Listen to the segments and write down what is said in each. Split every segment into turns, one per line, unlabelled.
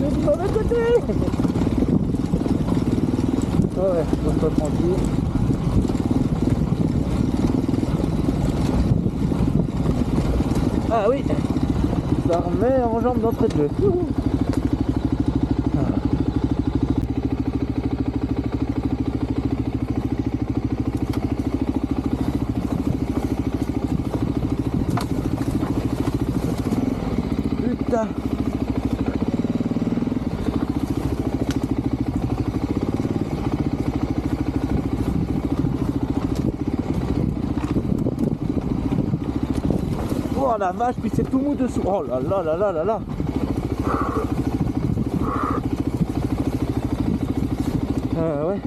mais du mauvais côté. Ouais, pose-toi tranquille. Ah oui, ça remet en jambe d'entrée de jeu. Putain. Oh la vache, puis c'est tout mou dessous. Oh là là là là là là. Ouais.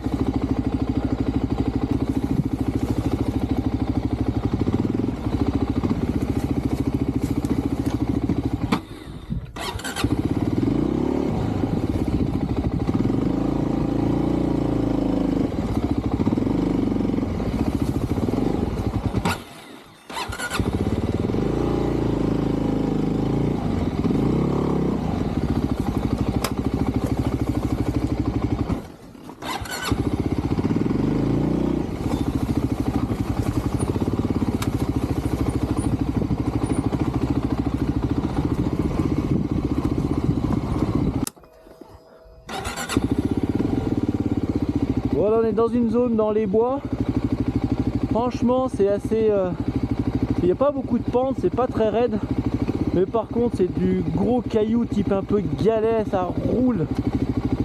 Voilà, on est dans une zone dans les bois. Franchement, c'est assez... il n'y a pas beaucoup de pente, c'est pas très raide. Mais par contre, c'est du gros caillou type un peu galet, ça roule.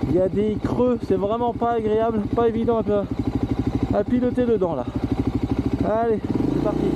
Il y a des creux, c'est vraiment pas agréable, pas évident à piloter dedans là. Allez, c'est parti.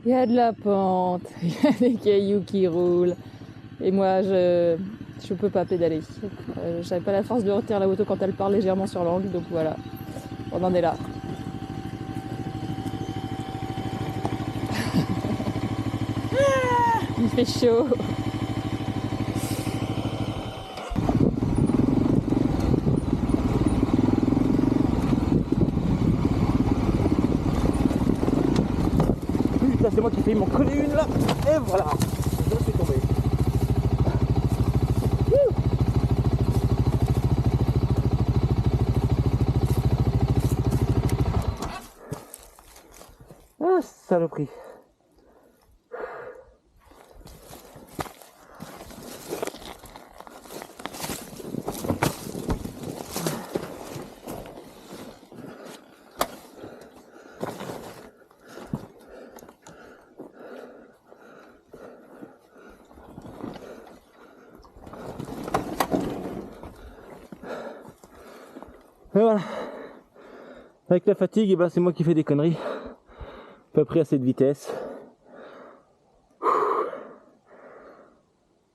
Il y a de la pente, il y a des cailloux qui roulent. Et moi, je peux pas pédaler. J'avais pas la force de retirer la moto quand elle part légèrement sur l'angle, donc voilà, on en est là. Il fait chaud.
Putain, c'est moi qui fais m'en coller une là. Et voilà, je suis tombé. Ah, saloperie. Et voilà. Avec la fatigue, eh ben, c'est moi qui fais des conneries. Pas pris à cette vitesse.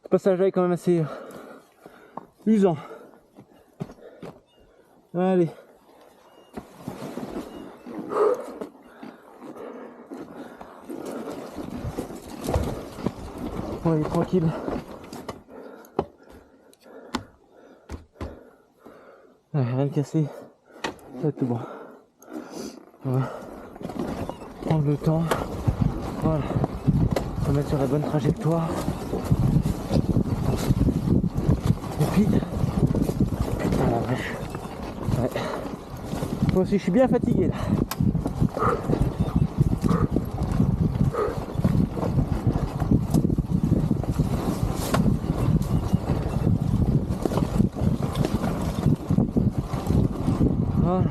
Ce passage-là est quand même assez usant. Allez. On est tranquille. Ouais, rien de cassé. C'est tout bon. On va prendre le temps. Voilà. se remettre sur la bonne trajectoire. Et puis, putain la vache. Ouais. Moi aussi je suis bien fatigué là. Voilà.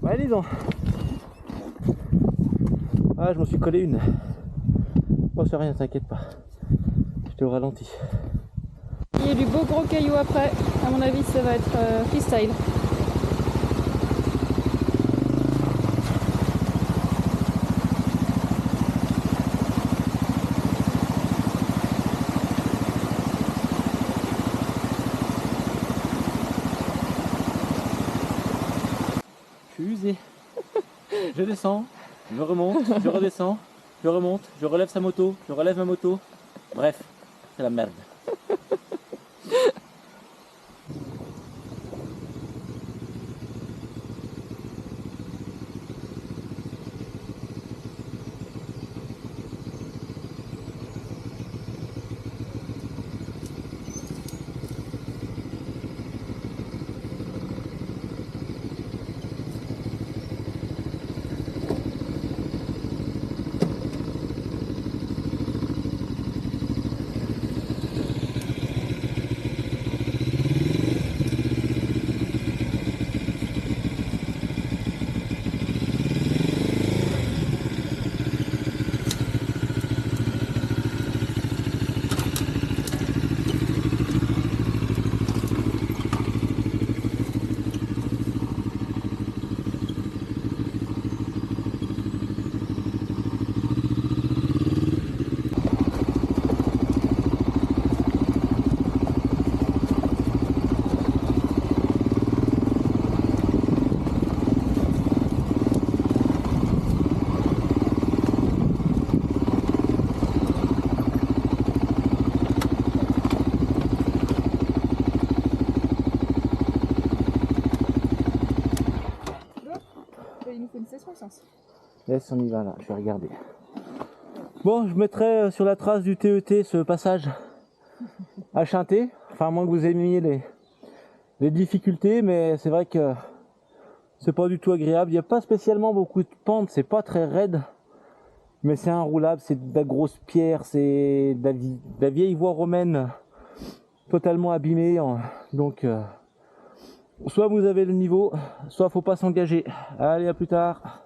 Ouais, dis donc. Ah, je m'en suis collé une. Oh, c'est rien, t'inquiète pas. Je te ralentis.
Il y a du beau gros caillou après. À mon avis, ça va être freestyle.
Je suis usé. Je descends, je remonte, je redescends, je remonte, je relève sa moto, je relève ma moto. Bref, c'est la merde.
Il nous faut une session essence.
Laisse, on y va là, je vais regarder. Bon, je mettrai sur la trace du TET ce passage à Chinté. Enfin, à moins que vous aimiez les difficultés, mais c'est vrai que c'est pas du tout agréable. Il n'y a pas spécialement beaucoup de pentes, c'est pas très raide, mais c'est inroulable, c'est de la grosse pierre, c'est de la vieille voie romaine totalement abîmée. Donc, soit vous avez le niveau, soit faut pas s'engager. Allez, à plus tard.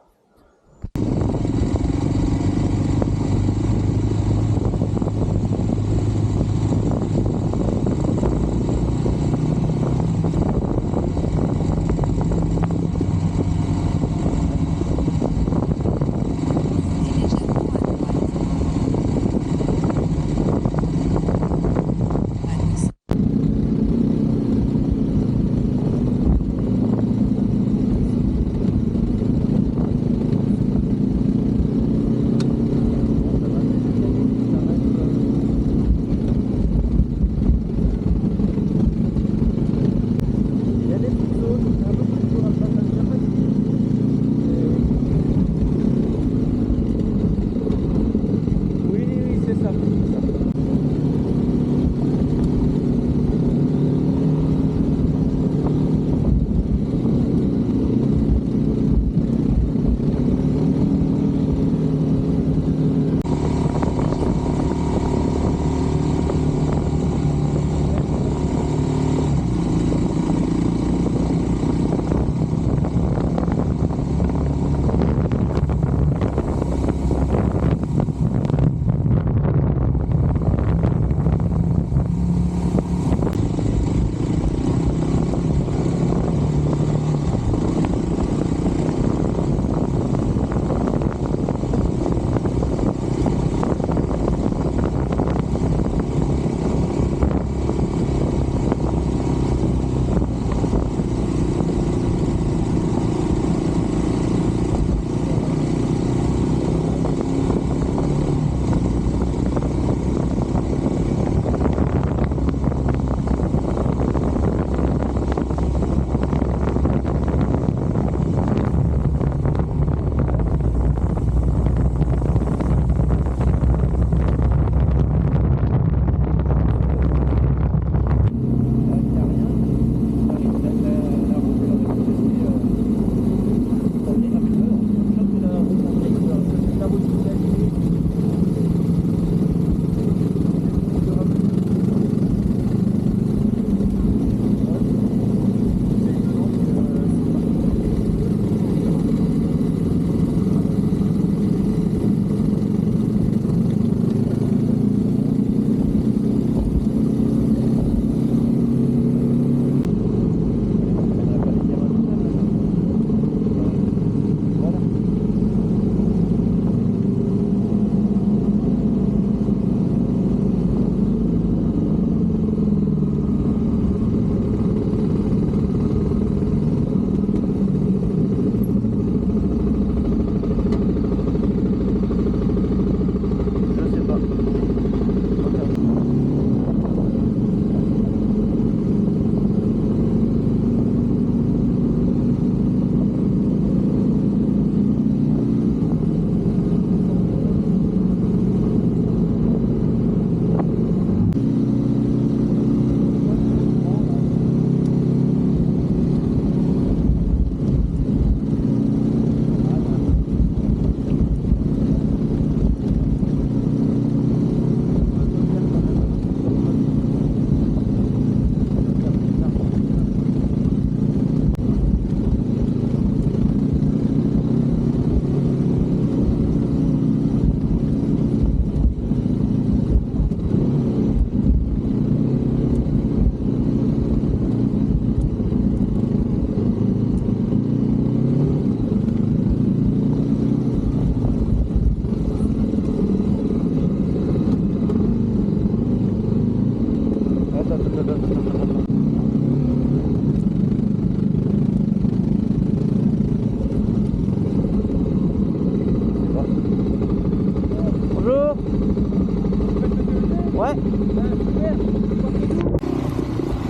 Ouais.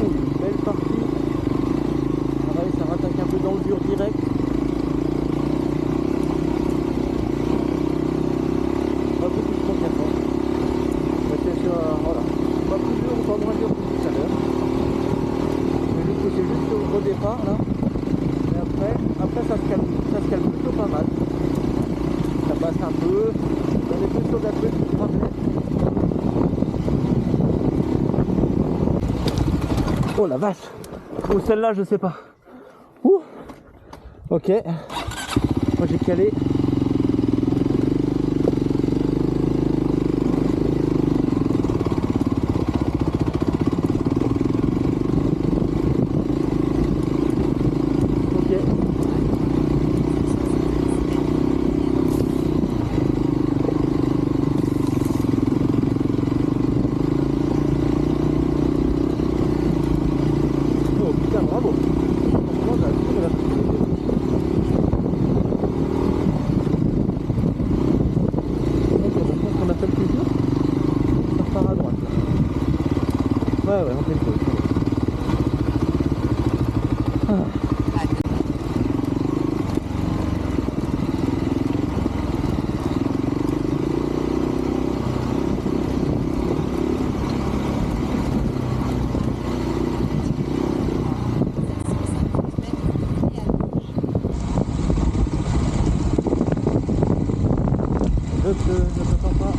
Oh, une belle partie. Pareil, ça rattaque un peu dans le dur direct. Pas beaucoup de temps qu'à faire. Voilà. Pas plus dur ou pas moins dur que tout à l'heure. C'est juste au départ là. Et après ça se calme plutôt pas mal. Ça passe un peu. On est plus sur la truc qui rappelle. Oh la vache. Ou celle-là je sais pas. Ouh. Ok. Moi j'ai calé. Ouais, on fait le coup. Je t'entends pas.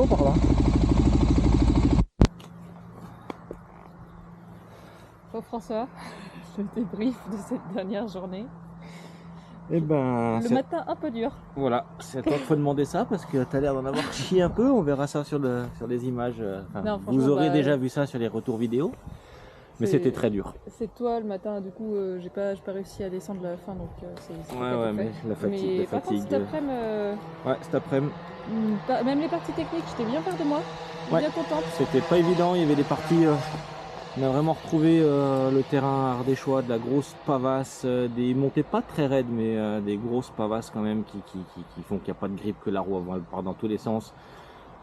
Par là.
Bon François, le débrief de cette dernière journée.
Et ben,
le matin un peu dur.
Voilà, c'est à toi qu'il faut demander ça parce que tu as l'air d'en avoir chié un peu. On verra ça sur les images.
Non,
vous aurez déjà vu ça sur les retours vidéo. Mais c'était très dur.
C'est toi le matin, du coup, j'ai pas réussi à descendre la fin, donc c'est
ouais, mais la fatigue.
Mais par contre, cet après-midi.
Ouais, cet après-midi.
Même les parties techniques, j'étais bien fière de moi.
Ouais,
bien contente.
C'était pas évident, il y avait des parties. On a vraiment retrouvé le terrain ardéchois, de la grosse pavasse, des montées pas très raides, mais des grosses pavasses quand même qui font qu'il n'y a pas de grippe, que la roue avant elle part dans tous les sens.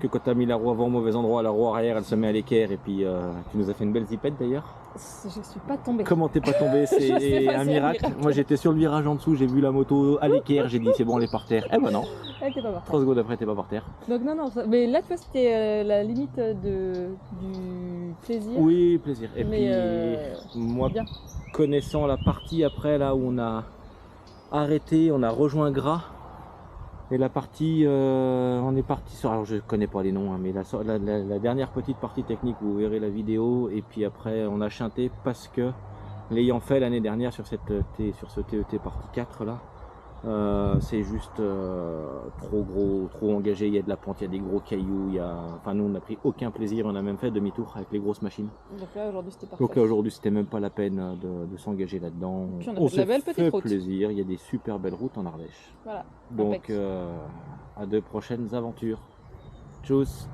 Que quand tu as mis la roue avant au mauvais endroit, la roue arrière elle se met à l'équerre et puis tu nous as fait une belle zipette d'ailleurs.
Je suis pas tombée.
Comment t'es pas tombée? C'est un miracle. Moi j'étais sur le virage en dessous, j'ai vu la moto à l'équerre, j'ai dit c'est bon elle est par terre. Eh ben non.
Elle était pas par terre.
3 secondes après t'es pas par terre.
Donc non, mais là tu vois c'était la limite du plaisir.
Oui, plaisir. Et
mais
puis moi
bien.
Connaissant la partie après là où on a arrêté, on a rejoint Gras. Et la partie, on est parti sur, alors je connais pas les noms, hein, mais la dernière petite partie technique, vous verrez la vidéo, et puis après on a chanté parce que l'ayant fait l'année dernière sur ce TET partie 4 là, c'est juste trop gros, trop engagé, il y a de la pente, il y a des gros cailloux, enfin nous on n'a pris aucun plaisir, on a même fait demi-tour avec les grosses machines.
Donc là aujourd'hui c'était parfait.
Donc là aujourd'hui c'était même pas la peine de s'engager là-dedans.
Puis on a fait de la belle petite route.
Plaisir, il y a des super belles routes en Ardèche.
Voilà.
Donc à de prochaines aventures. Tchuss.